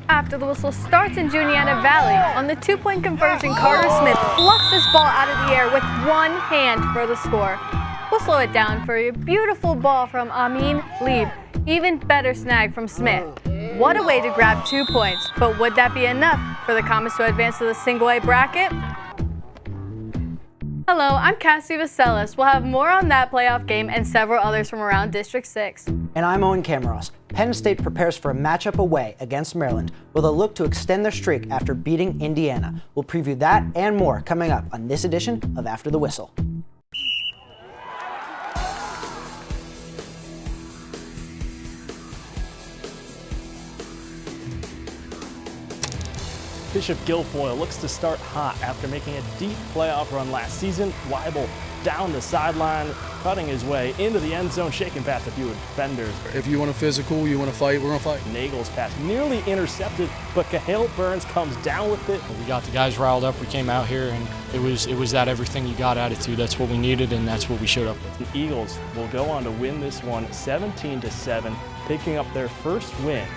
After the whistle starts in Juniata Valley, on the two-point conversion, Carter Smith plucks this ball out of the air with one hand for the score. We'll slow it down for you. Beautiful ball from Amin Lieb. Even better snag from Smith. What a way to grab 2 points, but would that be enough for the Comets to advance to the single A bracket? Hello, I'm Cassie Vaselis. We'll have more on that playoff game and several others from around District 6. And I'm Owen Camaros. Penn State prepares for a matchup away against Maryland with a look to extend their streak after beating Indiana. We'll preview that and more coming up on this edition of After the Whistle. Bishop Guilfoyle looks to start hot after making a deep playoff run last season. Weibel down the sideline, cutting his way into the end zone, shaking past a few defenders. If you want to physical, you want to fight, we're going to fight. Nagel's pass nearly intercepted, but Cahill Burns comes down with it. We got the guys riled up. We came out here, and it was that everything you got attitude. That's what we needed, and that's what we showed up with. The Eagles will go on to win this one 17-7, picking up their first win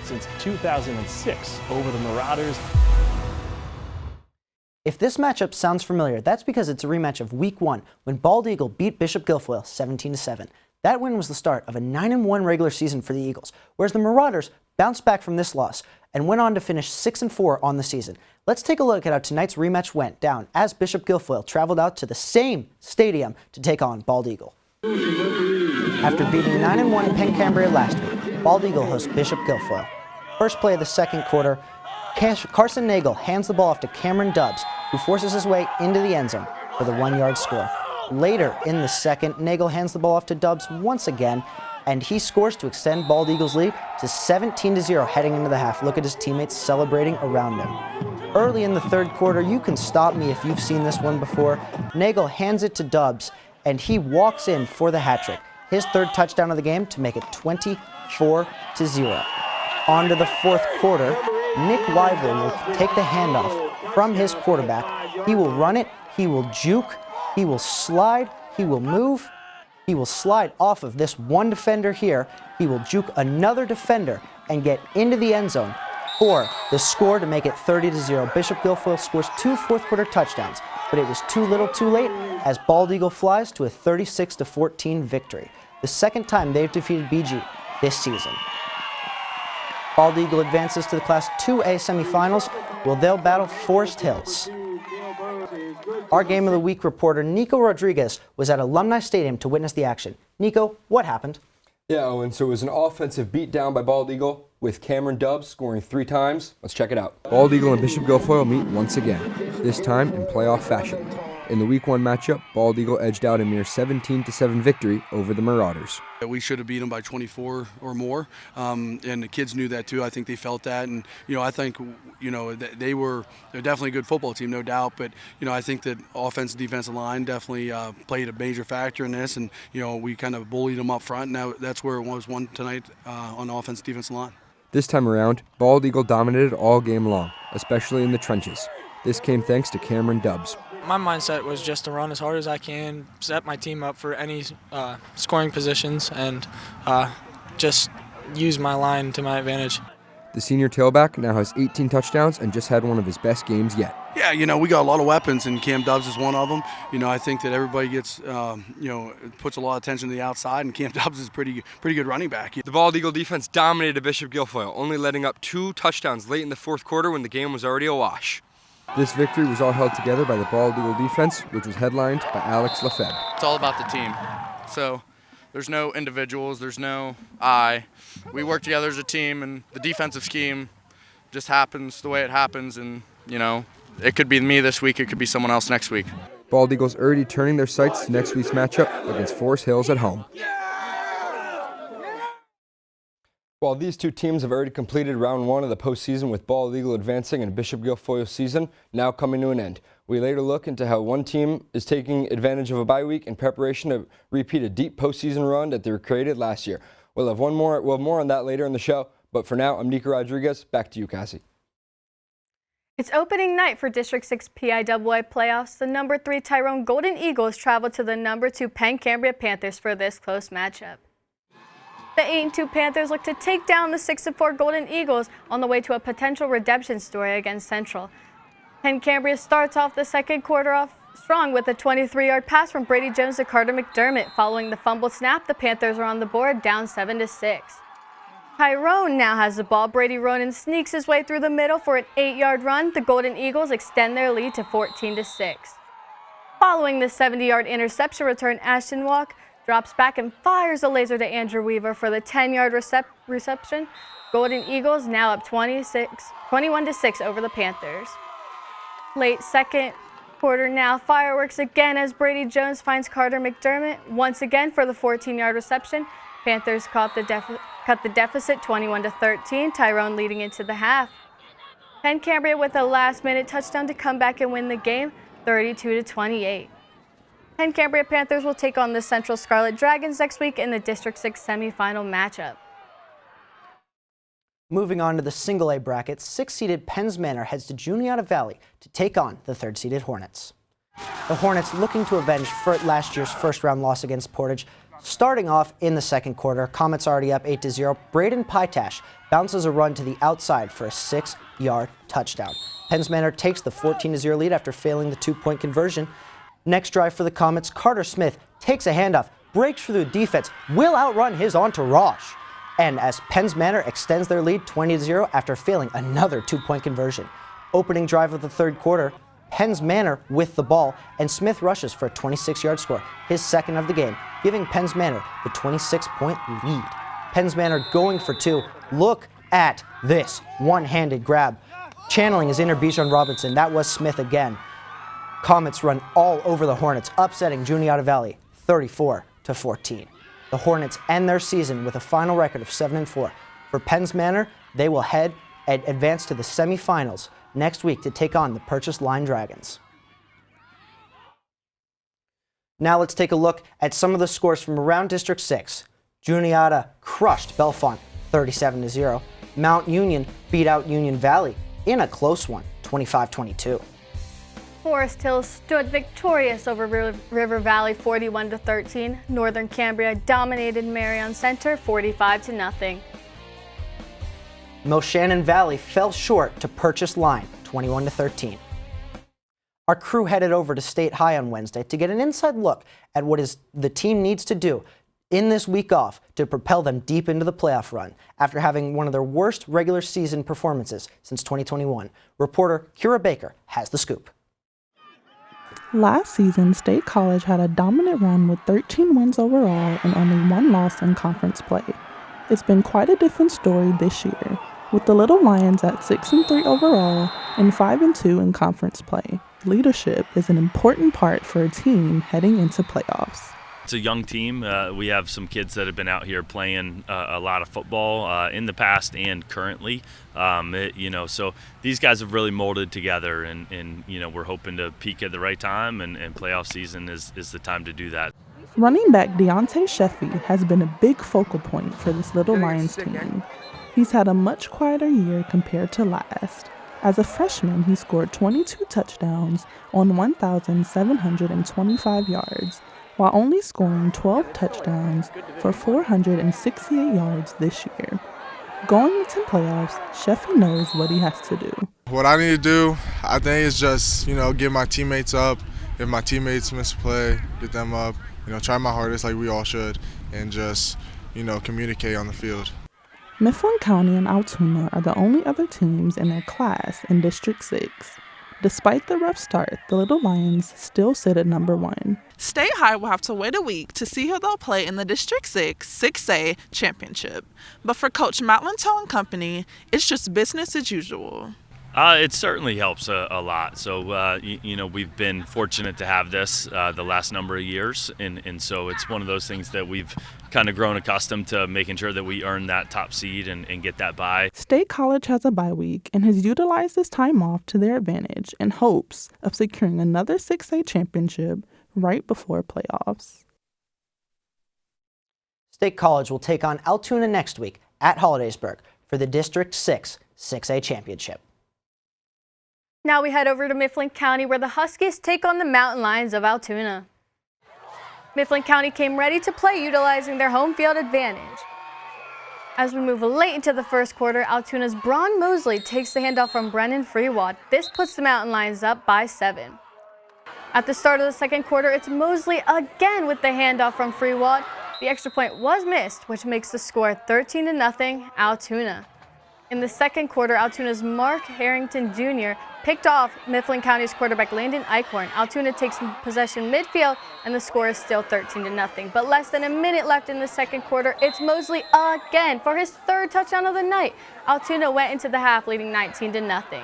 since 2006 over the Marauders. If this matchup sounds familiar, that's because it's a rematch of Week 1 when Bald Eagle beat Bishop Guilfoyle 17-7. That win was the start of a 9-1 regular season for the Eagles, whereas the Marauders bounced back from this loss and went on to finish 6-4 on the season. Let's take a look at how tonight's rematch went down as Bishop Guilfoyle traveled out to the same stadium to take on Bald Eagle. After beating 9-1 Penn Cambria last week, Bald Eagle hosts Bishop Guilfoyle. First play of the second quarter, Carson Nagel hands the ball off to Cameron Dubbs, who forces his way into the end zone for the 1-yard score. Later in the second, Nagel hands the ball off to Dubbs once again, and he scores to extend Bald Eagle's lead to 17-0 heading into the half. Look at his teammates celebrating around him. Early in the third quarter, you can stop me if you've seen this one before, Nagel hands it to Dubbs, and he walks in for the hat trick, his third touchdown of the game to make it 24-0. On to the fourth quarter, Nick Weibel will take the handoff from his quarterback. He will run it, he will juke, he will slide, he will move, he will slide off of this one defender here. He will juke another defender and get into the end zone for the score to make it 30-0. Bishop Guilfoyle scores 2 fourth-quarter touchdowns, but it was too little too late as Bald Eagle flies to a 36-14 victory, the second time they've defeated BG this season. Bald Eagle advances to the Class 2A semifinals, where they'll battle Forest Hills. Our Game of the Week reporter, Nico Rodriguez, was at Alumni Stadium to witness the action. Nico, what happened? Yeah, Owen, so it was an offensive beatdown by Bald Eagle with Cameron Dubbs scoring 3 times. Let's check it out. Bald Eagle and Bishop Guilfoyle meet once again, this time in playoff fashion. In the Week 1 matchup, Bald Eagle edged out a mere 17-7 victory over the Marauders. We should have beat them by 24 or more, and the kids knew that too. I think they felt that, and I think they're definitely a good football team, no doubt. But I think that offensive defensive line definitely played a major factor in this, and we kind of bullied them up front. Now that's where it was won tonight on the offensive defensive line. This time around, Bald Eagle dominated all game long, especially in the trenches. This came thanks to Cameron Dubbs. My mindset was just to run as hard as I can, set my team up for any scoring positions, and just use my line to my advantage. The senior tailback now has 18 touchdowns and just had one of his best games yet. Yeah, we got a lot of weapons, and Cam Dubbs is one of them. I think that everybody gets, puts a lot of attention to the outside, and Cam Dubbs is a pretty good running back. The Bald Eagle defense dominated Bishop Guilfoyle, only letting up 2 touchdowns late in the fourth quarter when the game was already awash. This victory was all held together by the Bald Eagle defense, which was headlined by Alex Lefebvre. It's all about the team. So there's no individuals, there's no I. We work together as a team, and the defensive scheme just happens the way it happens. And, it could be me this week, it could be someone else next week. Bald Eagles already turning their sights to next week's matchup against Forest Hills at home. While these two teams have already completed round 1 of the postseason with Bald Eagle advancing and Bishop Guilfoyle's season now coming to an end, we later look into how one team is taking advantage of a bye week in preparation to repeat a deep postseason run that they created last year. We'll have more on that later in the show, but for now, I'm Nico Rodriguez. Back to you, Cassie. It's opening night for District 6 PIAA playoffs. The number 3 Tyrone Golden Eagles travel to the number 2 Penn Cambria Panthers for this close matchup. The 8-2 Panthers look to take down the 6-4 Golden Eagles on the way to a potential redemption story against Central. Penn Cambria starts off the second quarter off strong with a 23-yard pass from Brady Jones to Carter McDermott. Following the fumbled snap, the Panthers are on the board, down 7-6. Tyrone now has the ball. Brady Ronan sneaks his way through the middle for an 8-yard run. The Golden Eagles extend their lead to 14-6. Following the 70-yard interception return, Ashton Walk drops back and fires a laser to Andrew Weaver for the 10-yard reception. Golden Eagles now up 21-6 over the Panthers. Late second quarter now, fireworks again as Brady Jones finds Carter McDermott once again for the 14-yard reception. Panthers cut the deficit 21-13, Tyrone leading into the half. Penn Cambria with a last-minute touchdown to come back and win the game, 32-28. Penn Cambria Panthers will take on the Central Scarlet Dragons next week in the District 6 semifinal matchup. Moving on to the single A bracket, 6-seeded Penns Manor heads to Juniata Valley to take on the 3rd-seeded Hornets. The Hornets looking to avenge last year's first-round loss against Portage. Starting off in the second quarter, Comets already up 8-0. Braden Pytash bounces a run to the outside for a 6-yard touchdown. Penns Manor takes the 14-0 lead after failing the 2-point conversion. Next drive for the Comets, Carter Smith takes a handoff, breaks through the defense, will outrun his entourage. And as Penns Manor extends their lead 20-0 after failing another 2-point conversion. Opening drive of the third quarter, Penns Manor with the ball, and Smith rushes for a 26-yard score, his second of the game, giving Penns Manor the 26-point lead. Penns Manor going for 2. Look at this one-handed grab. Channeling his inner Bijan Robinson, that was Smith again. Comets run all over the Hornets, upsetting Juniata Valley 34-14. The Hornets end their season with a final record of 7-4. For Penns Manor, they will head and advance to the semifinals next week to take on the Purchase Line Dragons. Now let's take a look at some of the scores from around District 6. Juniata crushed Bellefonte 37-0. Mount Union beat out Union Valley in a close one, 25-22. Forest Hills stood victorious over River Valley 41-13. Northern Cambria dominated Marion Center 45-0. Moshannon Valley fell short to Purchase Line 21-13. Our crew headed over to State High on Wednesday to get an inside look at what the team needs to do in this week off to propel them deep into the playoff run after having one of their worst regular season performances since 2021. Reporter Kira Baker has the scoop. Last season, State College had a dominant run with 13 wins overall and only 1 loss in conference play. It's been quite a different story this year, with the Little Lions at 6-3 overall and 5-2 in conference play. Leadership is an important part for a team heading into playoffs. It's a young team. We have some kids that have been out here playing a lot of football in the past and currently. So these guys have really molded together, and we're hoping to peak at the right time, and playoff season is the time to do that. Running back Deontay Sheffy has been a big focal point for this Little Lions team. He's had a much quieter year compared to last. As a freshman, he scored 22 touchdowns on 1,725 yards, while only scoring 12 touchdowns for 468 yards this year. Going into playoffs, Sheffy knows what he has to do. What I need to do, I think, is just, get my teammates up. If my teammates miss a play, get them up, try my hardest like we all should, and just, communicate on the field. Mifflin County and Altoona are the only other teams in their class in District 6. Despite the rough start, the Little Lions still sit at number 1. State High will have to wait a week to see who they'll play in the District 6 6A championship. But for Coach Matt Lintel and company, it's just business as usual. It certainly helps a lot. So, we've been fortunate to have this the last number of years. And so it's one of those things that we've kind of grown accustomed to, making sure that we earn that top seed and get that bye. State College has a bye week and has utilized this time off to their advantage in hopes of securing another 6A championship right before playoffs. State College will take on Altoona next week at Hollidaysburg for the District 6 6A championship. Now we head over to Mifflin County, where the Huskies take on the Mountain Lions of Altoona. Mifflin County came ready to play, utilizing their home field advantage. As we move late into the first quarter, Altoona's Braun Mosley takes the handoff from Brennan Freewald. This puts the Mountain Lions up by 7. At the start of the second quarter, it's Mosley again with the handoff from Freewald. The extra point was missed, which makes the score 13-0 Altoona. In the second quarter, Altoona's Mark Harrington Jr. picked off Mifflin County's quarterback Landon Eichhorn. Altoona takes possession midfield, and the score is still 13-0. But less than a minute left in the second quarter, it's Mosley again for his 3rd touchdown of the night. Altoona went into the half leading 19-0.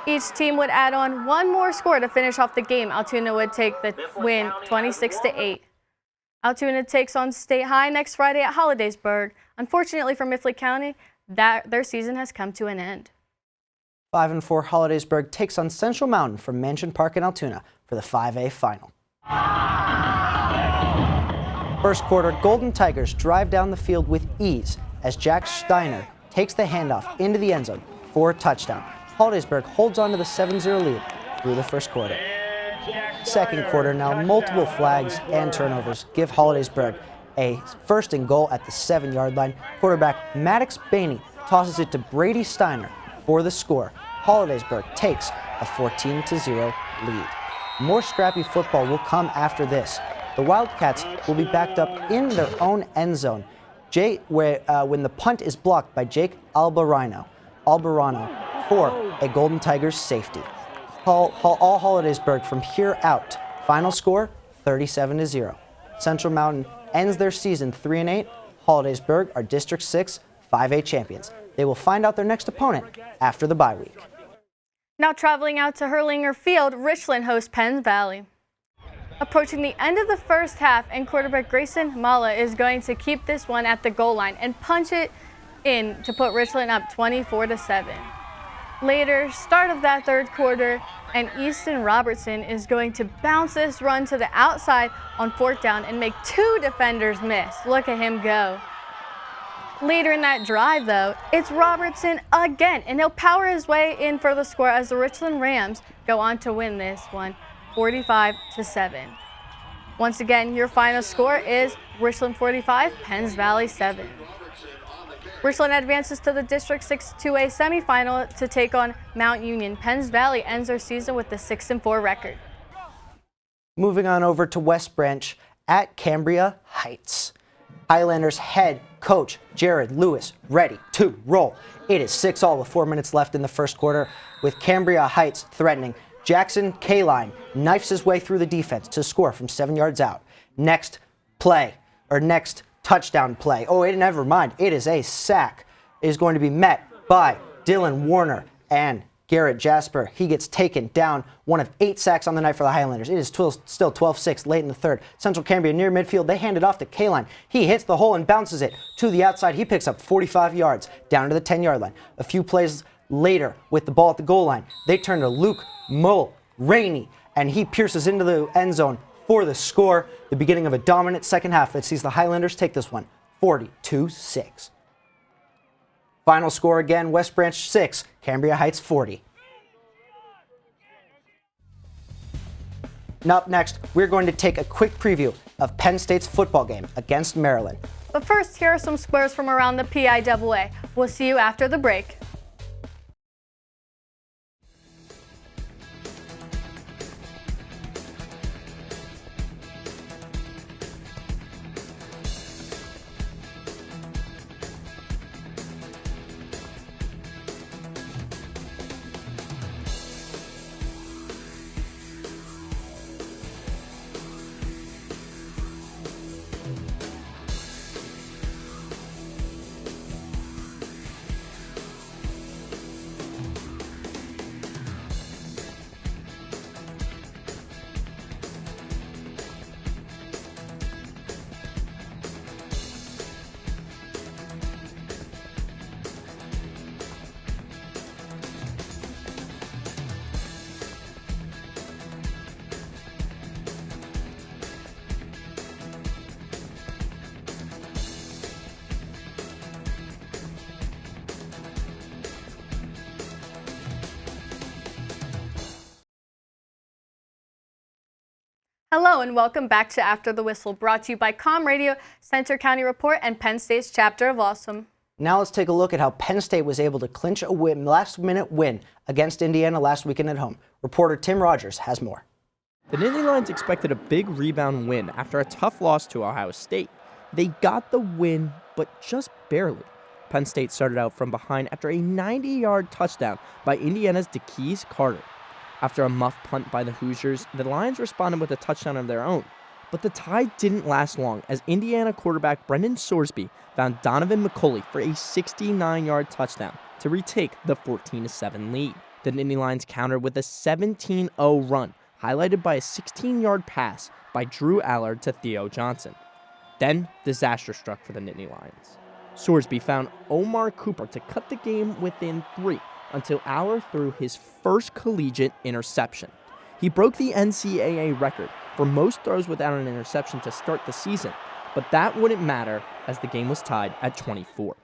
Each team would add on one more score to finish off the game. Altoona would take the win 26-8. Altoona takes on State High next Friday at Hollidaysburg. Unfortunately for Mifflin County, their season has come to an end. 5-4 Hollidaysburg takes on Central Mountain from Mansion Park in Altoona for the 5A final. First quarter, Golden Tigers drive down the field with ease as Jack Steiner takes the handoff into the end zone for a touchdown. Hollidaysburg holds on to the 7-0 lead through the first quarter. Second quarter, now multiple flags and turnovers give Hollidaysburg a 1st and goal at the 7-yard line. Quarterback Maddox Bainey tosses it to Brady Steiner for the score. Hollidaysburg takes a 14-0 lead. More scrappy football will come after this. The Wildcats will be backed up in their own end zone when the punt is blocked by Jake Albarano for a Golden Tigers safety. All Hollidaysburg from here out. Final score 37-0. Central Mountain ends their season 3-8. Hollidaysburg are District 6 5A champions. They will find out their next opponent after the bye week. Now traveling out to Hurlinger Field, Richland hosts Penns Valley. Approaching the end of the first half, and quarterback Grayson Mala is going to keep this one at the goal line and punch it in to put Richland up 24-7. Later, start of that third quarter, and Easton Robertson is going to bounce this run to the outside on 4th down and make 2 defenders miss. Look at him go. Later in that drive, though, it's Robertson again, and he'll power his way in for the score as the Richland Rams go on to win this one, 45-7. Once again, your final score is Richland 45, Penns Valley 7. Richland advances to the District 6 2A semifinal to take on Mount Union. Penns Valley ends their season with a 6-4 record. Moving on over to West Branch at Cambria Heights. Highlanders head coach Jared Lewis ready to roll. It is 6-all with 4 minutes left in the first quarter, with Cambria Heights threatening. Jackson Kaline knifes his way through the defense to score from 7 yards out. Next touchdown play. Never mind. It is a sack. It is going to be met by Dylan Warner and Garrett Jasper. He gets taken down. One of 8 sacks on the night for the Highlanders. It is still 12-6 late in the third. Central Cambria near midfield. They hand it off to Kaline. He hits the hole and bounces it to the outside. He picks up 45 yards down to the 10-yard line. A few plays later, with the ball at the goal line, they turn to Luke Mulraney, and he pierces into the end zone for the score. The beginning of a dominant second half that sees the Highlanders take this one 42-6. Final score again, West Branch 6, Cambria Heights 40. Now up next, we're going to take a quick preview of Penn State's football game against Maryland. But first, here are some scores from around the PIAA. We'll see you after the break. Hello and welcome back to After the Whistle, brought to you by Com Radio, Center County Report, and Penn State's Chapter of Awesome. Now let's take a look at how Penn State was able to clinch a last-minute win against Indiana last weekend at home. Reporter Tim Rogers has more. The Nittany Lions expected a big rebound win after a tough loss to Ohio State. They got the win, but just barely. Penn State started out from behind after a 90-yard touchdown by Indiana's DeKeys Carter. After a muff punt by the Hoosiers, the Lions responded with a touchdown of their own. But the tie didn't last long as Indiana quarterback Brendan Sorsby found Donovan McCulley for a 69-yard touchdown to retake the 14-7 lead. The Nittany Lions countered with a 17-0 run, highlighted by a 16-yard pass by Drew Allard to Theo Johnson. Then, disaster struck for the Nittany Lions. Sorsby found Omar Cooper to cut the game within 3 until Allard threw his first collegiate interception. He broke the NCAA record for most throws without an interception to start the season, but that wouldn't matter as the game was tied at 24.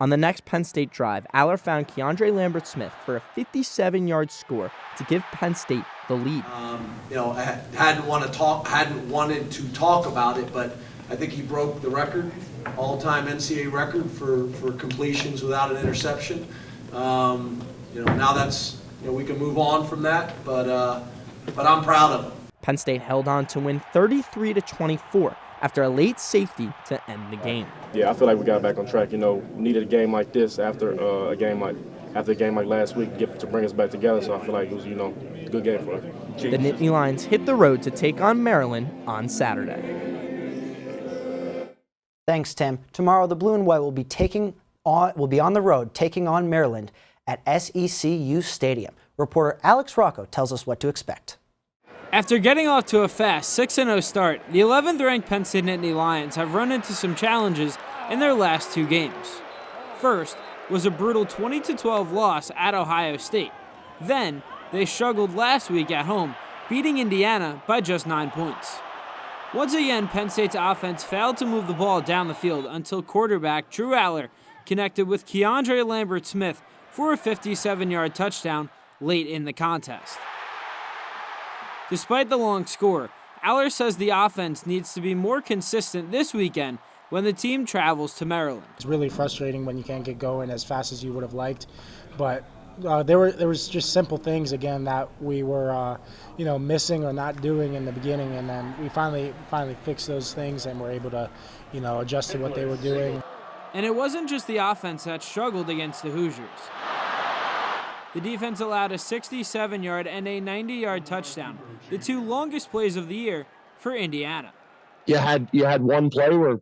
On the next Penn State drive, Allard found Keandre Lambert-Smith for a 57-yard score to give Penn State the lead. I hadn't wanted to talk about it, but I think he broke the record, all-time NCAA record for completions without an interception. Now that's, we can move on from that, but I'm proud of him. Penn State held on to win 33-24 after a late safety to end the game. Yeah, I feel like we got back on track. Needed a game like this after a game like last week to bring us back together. So I feel like it was, a good game for us. The Nittany Lions hit the road to take on Maryland on Saturday. Thanks, Tim. Tomorrow, the Blue and White will be on the road taking on Maryland at SECU Stadium. Reporter Alex Rocco tells us what to expect. After getting off to a fast 6-0 start, the 11th-ranked Penn State Nittany Lions have run into some challenges in their last 2 games. First was a brutal 20-12 loss at Ohio State. Then, they struggled last week at home, beating Indiana by just 9 points. Once again, Penn State's offense failed to move the ball down the field until quarterback Drew Allard connected with Keandre Lambert-Smith for a 57-yard touchdown late in the contest. Despite the long score, Allard says the offense needs to be more consistent this weekend when the team travels to Maryland. It's really frustrating when you can't get going as fast as you would have liked, but there was just simple things again that we were missing or not doing in the beginning, and then we finally fixed those things and were able to adjust to what they were doing. And it wasn't just the offense that struggled against the Hoosiers. The defense allowed a 67-yard and a 90-yard touchdown, the 2 longest plays of the year for Indiana. You had one play where a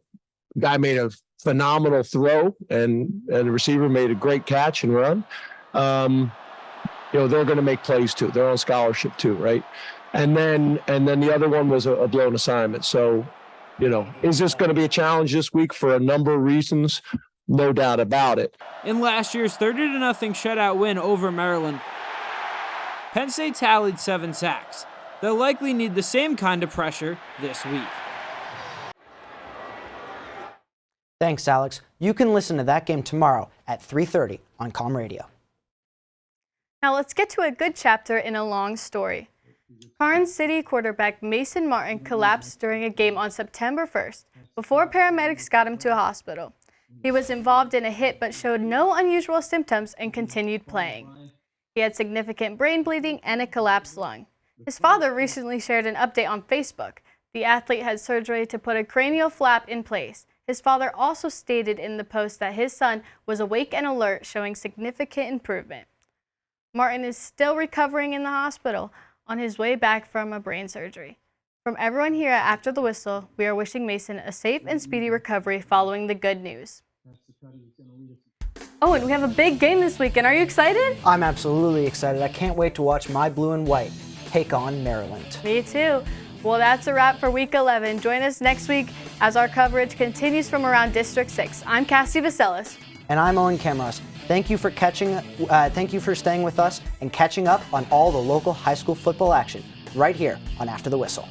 guy made a phenomenal throw and the receiver made a great catch and run. They're going to make plays too. They're on scholarship too, right? And then the other one was a blown assignment. So, is this going to be a challenge this week for a number of reasons? No doubt about it. In last year's 30-0 shutout win over Maryland, Penn State tallied 7 sacks. They'll likely need the same kind of pressure this week. Thanks, Alex. You can listen to that game tomorrow at 3:30 on Com Radio. Now let's get to a good chapter in a long story. Karns City quarterback Mason Martin collapsed during a game on September 1st before paramedics got him to a hospital. He was involved in a hit but showed no unusual symptoms and continued playing. He had significant brain bleeding and a collapsed lung. His father recently shared an update on Facebook. The athlete had surgery to put a cranial flap in place. His father also stated in the post that his son was awake and alert, showing significant improvement. Martin is still recovering in the hospital on his way back from a brain surgery. From everyone here at After the Whistle, we are wishing Mason a safe and speedy recovery following the good news. Oh, and we have a big game this weekend. Are you excited? I'm absolutely excited. I can't wait to watch my Blue and White take on Maryland. Me too. Well, that's a wrap for Week 11. Join us next week as our coverage continues from around District 6. I'm Cassie Vaselis. And I'm Owen Camros. Thank you for staying with us and catching up on all the local high school football action right here on After the Whistle.